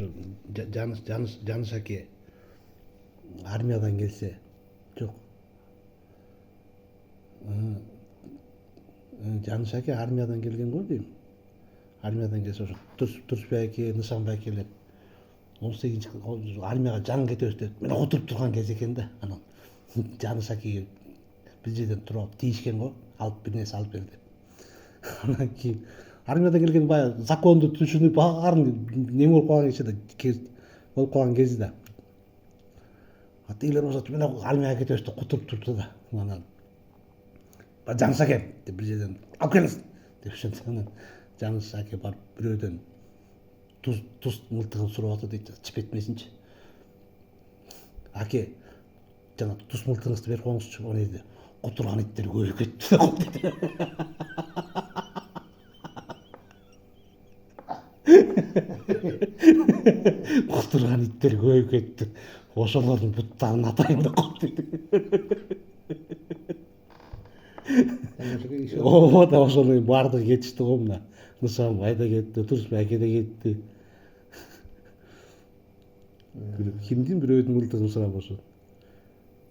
ошо Жаныш аке армиядан келсе жок. Жаныш аке армиядан келген го дейм. Армиядан келсе ошо Турсунбай аке, Нысанбай акелер 18 армияга жаңы кетебиз деп мен отуруп турган кез экен да. Анан Жаныш акеге бир жерден туруп алып тийишкен го, алып бир нерсе алып бер деп. Анан кийин армиядан келген баягы законду түшүнүп баарын неме болуп калган кези да. Тигилер болсо мен армияга кетебиз деп кутуруп турупту да. Анан Жаныш аке деп бир жерден алып келиңиз деп ошентип анан Жаныш аке барып бирөөдөн туз мылтыгын сурап атат дейт, чип этмесинчи. Аке, жана туз мылтыгыңызды берип коюңузчу, ал жерде кутурган иттер көбөйүп кетти дейт. Кутурган иттер көбөйүп кетти. Ошолордун буттарын атайын деп коет дейт. Ооба да ошонун баардыгы кетишти го мына. Нысанбай да кетти, Турсунбай аке да кетти. Кимдин бирөөдүн мылтыгын сурап ошо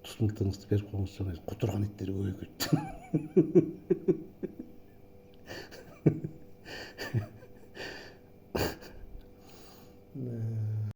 туз мылтыгыңызды берип коюңузчу, кутурган иттер көбөйүп кетти.